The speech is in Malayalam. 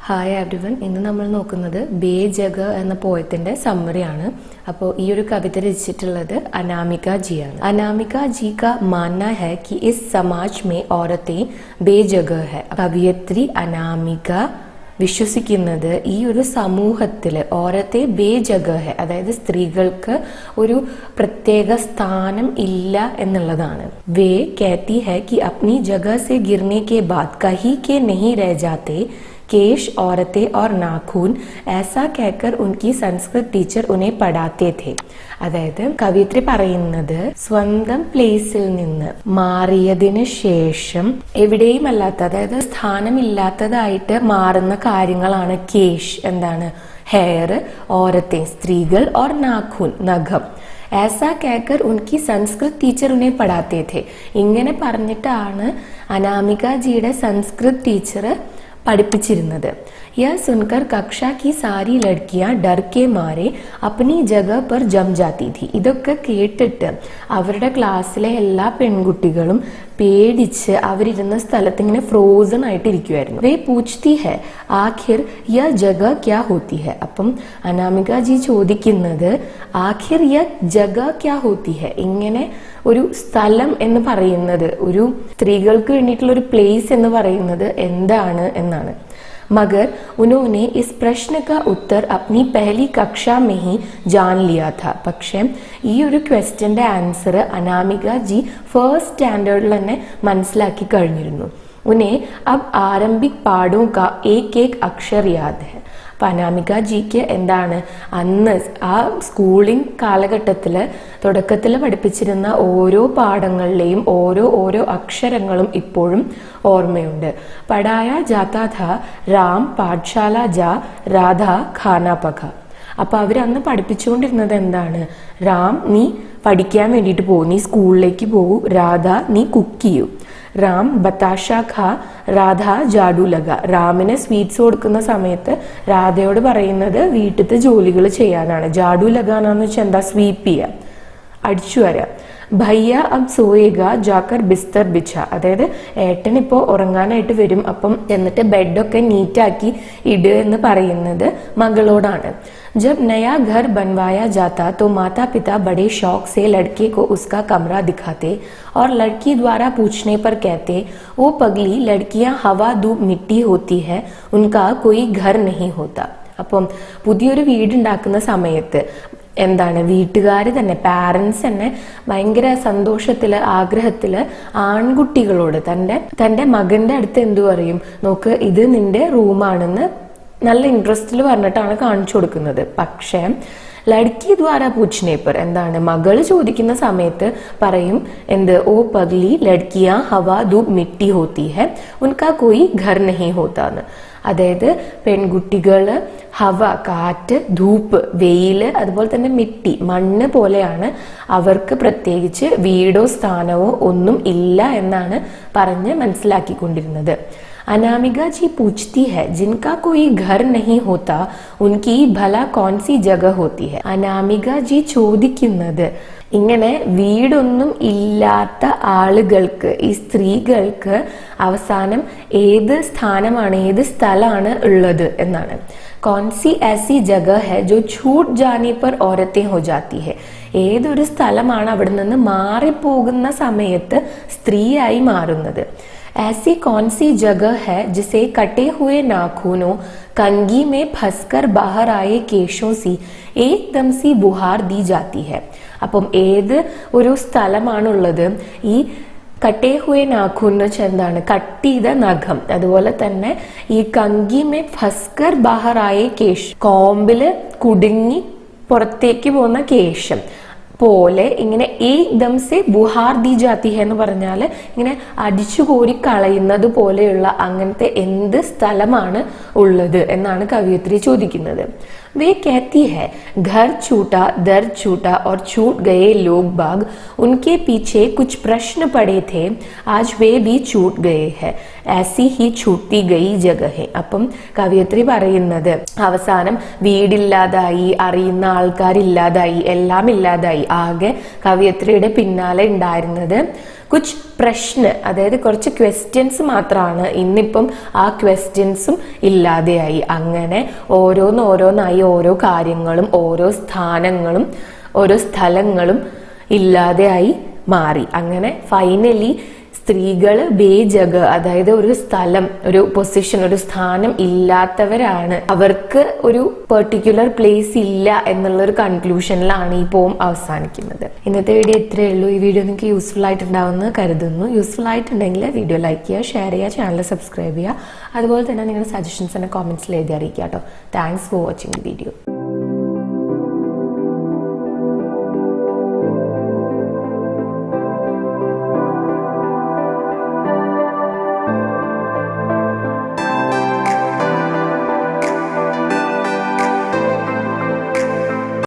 ഹായ് എവ്രിവൺ, ഇന്ന് നമ്മൾ നോക്കുന്നത് ബേജഗ എന്ന പോയത്തിന്റെ സമ്മറിയാണ്. അപ്പോൾ ഈ ഒരു കവിത രചിച്ചിട്ടുള്ളത് അനാമിക ജിയാണ്. അനാമിക ജി കാ മാനന ഹൈ കി ഇസ് സമാജ് മേ ഔറത്തെ ബേജഗ ഹൈ. കവിയത്രി അനാമിക വിശ്വസിക്കുന്നത് ഈ ഒരു സമൂഹത്തില് ഓരത്തെ ബേജഗ ഹൈ, അതായത് സ്ത്രീകൾക്ക് ഒരു പ്രത്യേക സ്ഥാനം ഇല്ല എന്നുള്ളതാണ്. വേ कहती है कि अपनी जगह से गिरने के बाद कहीं के नहीं रह जाते केश, औरतें और नाखून, ऐसा कहकर उनकी संस्कृत टीचर उन्हें पढ़ाते थे. അതായത് കവിയത്രി പറയുന്നത് സ്വന്തം പ്ലേസിൽ നിന്ന് മാറിയതിന് ശേഷം എവിടെയും അല്ലാത്ത, അതായത് സ്ഥാനമില്ലാത്തതായിട്ട് മാറുന്ന കാര്യങ്ങളാണ് കേശ്, എന്താണ് ഹെയർ, ഓരത്തെ സ്ത്രീകൾ, ഓർ നാഖൂൻ നഖം. ऐसा कहकर उनकी संस्कृत टीचर उन्हें पढ़ाते थे. ഇങ്ങനെ പറഞ്ഞിട്ടാണ് അനാമിക ജിയുടെ സംസ്കൃത് ടീച്ചർ പഠിപ്പിച്ചിരുന്നത്. यह सुनकर कक्षा की सारी लड़कियां डर के मारे अपनी जगह पर जम जाती थी. ഇതൊക്കെ കേട്ടിട്ട് അവരുടെ ക്ലാസ്സിലെ എല്ലാ പെൺകുട്ടികളും പേടിച്ച് അവരിരുന്ന സ്ഥലത്ത് ഇങ്ങനെ ഫ്രോസൺ ആയിട്ട് ഇരിക്കുമായിരുന്നു. വേ പൂച്ച്തി ഹെ ആഖിർ യ ജഗ ക്യാ ഹോത്തി ഹെ. അപ്പം അനാമിക ജി ചോദിക്കുന്നത് ആഖിർ യ ജഗ ക്യാ ഹോത്തി ഹെ, ഇങ്ങനെ ഒരു സ്ഥലം എന്ന് പറയുന്നത്, ഒരു സ്ത്രീകൾക്ക് വേണ്ടിയിട്ടുള്ള ഒരു പ്ലേസ് എന്ന് പറയുന്നത് എന്താണ് എന്നാണ്. मगर उन्होंने इस प्रश्न का उत्तर अपनी पहली कक्षा में ही जान लिया था. പക്ഷേ ഈ ഒരു ക്വസ്റ്റ്യന്റെ ആൻസർ അനാമിക ജി ഫസ്റ്റ് സ്റ്റാൻഡേർഡിൽ തന്നെ മനസ്സിലാക്കി കഴിഞ്ഞിരുന്നു. उन्हें अब आरंभिक पाठों का एक एक अक्षर याद है. അപ്പൊ അനാമിക ജിക്ക് എന്താണ് അന്ന് ആ സ്കൂളിംഗ് കാലഘട്ടത്തില് തുടക്കത്തിൽ പഠിപ്പിച്ചിരുന്ന ഓരോ പാഠങ്ങളിലെയും ഓരോ അക്ഷരങ്ങളും ഇപ്പോഴും ഓർമ്മയുണ്ട്. പടായ ജാതാ ഥാ രാം പാഠശാല ജാ രാധ ഖാന പക. അപ്പൊ അവരന്ന് പഠിപ്പിച്ചുകൊണ്ടിരുന്നത് എന്താണ്, രാം നീ പഠിക്കാൻ വേണ്ടിയിട്ട് പോകും, നീ സ്കൂളിലേക്ക് പോകൂ, രാധ നീ കുക്ക് ചെയ്യൂ. രാം ബത്താഷ ഖാ രാധ ജാഡു ലഗ. രാമിന് സ്വീറ്റ്സ് കൊടുക്കുന്ന സമയത്ത് രാധയോട് പറയുന്നത് വീട്ടിലത്തെ ജോലികൾ ചെയ്യാനാണ്. ജാഡു ലഗാനാന്ന് വെച്ചാൽ എന്താ, സ്വീപ്പ് ചെയ്യുക, അടിച്ചു വരാം. ഭയ്യ അബ് സോയേഗ ജാക്കർ ബിസ്തർ ബിച്ച. അതായത് ഏട്ടൻ ഇപ്പോൾ ഉറങ്ങാനായിട്ട് വരും, അപ്പം എന്നിട്ട് ബെഡൊക്കെ നീറ്റാക്കി ഇടുക എന്ന് പറയുന്നത് മകളോടാണ്. जब नया घर बनवाया जाता तो माता पिता बड़े शौक से लड़के को उसका कमरा दिखाते और लड़की द्वारा पूछने पर कहते, ओ पगली, लड़कियां हवा धूप मिट्टी होती है, उनका कोई घर नहीं होता. അപ്പം പുതിയൊരു വീടുണ്ടാക്കുന്ന സമയത്ത് എന്താണ്, വീട്ടുകാർ തന്നെ, പാരൻസ് തന്നെ ഭയങ്കര സന്തോഷത്തില് ആഗ്രഹത്തില് ആൺകുട്ടികളോട് തന്റെ മകന്റെ അടുത്ത് എന്തു പറയും, നോക്ക് ഇത് നിന്റെ റൂമാണെന്ന് നല്ല ഇൻട്രസ്റ്റിൽ പറഞ്ഞിട്ടാണ് കാണിച്ചു കൊടുക്കുന്നത്. പക്ഷേ ലഡ്കി ദ്വാര പൂച്ച്നേപ്പർ, എന്താണ് മകള് ചോദിക്കുന്ന സമയത്ത് പറയും എന്ത്, ഓ പഗ്ലി ലഡ്കിയാ ഹവാ ധൂപ് മിട്ടി ഹോത്തി ഹെ, ഉൻകാ കോയി ഘർ നഹി ഹോത്താന്ന്. അതായത് പെൺകുട്ടികള് ഹവ കാറ്റ്, ധൂപ്പ് വെയില്, അതുപോലെ തന്നെ മിട്ടി മണ്ണ് പോലെയാണ്, അവർക്ക് പ്രത്യേകിച്ച് വീടോ സ്ഥാനമോ ഒന്നും ഇല്ല എന്നാണ് പറഞ്ഞ് മനസ്സിലാക്കിക്കൊണ്ടിരുന്നത്. अनामिका जी पूछती है जिनका कोई घर नहीं होता उनकी भला कौन सी जगह होती है. അനാമിക ജി ചോദിക്കുന്നത് ഇങ്ങനെ വീടൊന്നും ഇല്ലാത്ത ആളുകൾക്ക്, ഈ സ്ത്രീകൾക്ക് അവസാനം ഏത് സ്ഥാനമാണ്, ഏത് സ്ഥലമാണ് ഉള്ളത് എന്നാണ്. कौन सी ऐसी जगह है जो छूट जाने पर औरतें हो जाती है. ഏതൊരു സ്ഥലമാണ് അവിടെ നിന്ന് മാറിപ്പോകുന്ന സമയത്ത് സ്ത്രീയായി മാറുന്നത്. ऐसी कौन सी जगह है जिसे कटे हुए नाखूनों, कंघी में फंसकर बाहर आए केशों सी एकदम सी बुहार दी जाती है. അപ്പം ഏത് ഒരു സ്ഥലമാണുള്ളത്, ഈ കട്ടേ ഹുവേ നാഖൂൻ എന്ന് വെച്ചാൽ എന്താണ്, കട്ട് ചെയ്ത നഖം, അതുപോലെ തന്നെ ഈ കങ്കി മേ ഫസ്കർ ബഹറായ കേശ്, കോമ്പില് കുടുങ്ങി പുറത്തേക്ക് പോകുന്ന കേശം പോലെ ഇങ്ങനെ ഏകദം സെ ബുഹാർ ദി ജാത്തി ഹെ എന്ന് പറഞ്ഞാൽ ഇങ്ങനെ അടിച്ചു കോരി കളയുന്നത് പോലെയുള്ള അങ്ങനത്തെ എന്ത് സ്ഥലമാണ് ഉള്ളത് എന്നാണ് കവിയത്രി ചോദിക്കുന്നത്. वे कहती है घर छूटा, दर्द छूटा और छूट गए लोग बाग, उनके पीछे कुछ प्रश्न पड़े थे, आज वे भी छूट गए हैं, ऐसी ही छूटती गई जगह है. അപ്പം കവിയത്രി പറയുന്നത് അവസാനം വീടില്ലാതായി, അറിയുന്ന ആൾക്കാരില്ലാതായി, എല്ലാം ഇല്ലാതായി. ആകെ കവിയത്രിയുടെ പിന്നാലെ ഉണ്ടായിരുന്നത് കുച്ച് പ്രശ്ന, അതായത് കുറച്ച് ക്വസ്റ്റ്യൻസ് മാത്രമാണ്. ഇന്നിപ്പം ആ ക്വസ്റ്റ്യൻസും ഇല്ലാതെയായി. അങ്ങനെ ഓരോന്നായി ഓരോ കാര്യങ്ങളും ഓരോ സ്ഥാനങ്ങളും ഓരോ സ്ഥലങ്ങളും ഇല്ലാതെയായി മാറി. അങ്ങനെ ഫൈനലി സ്ത്രീകൾ ബേജഗ, അതായത് ഒരു സ്ഥലം, ഒരു പൊസിഷൻ, ഒരു സ്ഥാനം ഇല്ലാത്തവരാണ്, അവർക്ക് ഒരു പെർട്ടിക്കുലർ പ്ലേസ് ഇല്ല എന്നുള്ള ഒരു കൺക്ലൂഷനിലാണ് ഈ പോം അവസാനിക്കുന്നത്. ഇന്നത്തെ വീഡിയോ ഇത്രയേ ഉള്ളൂ. ഈ വീഡിയോ നിങ്ങൾക്ക് യൂസ്ഫുൾ ആയിട്ടുണ്ടാവുമെന്ന് കരുതുന്നു. യൂസ്ഫുൾ ആയിട്ടുണ്ടെങ്കിൽ വീഡിയോ ലൈക്ക് ചെയ്യുക, ഷെയർ ചെയ്യുക, ചാനൽ സബ്സ്ക്രൈബ് ചെയ്യുക. അതുപോലെ തന്നെ നിങ്ങളുടെ സജഷൻസ് എന്നെ കോമെന്റ്സിൽ എഴുതി അറിയിക്കുക കേട്ടോ. Thanks for watching video.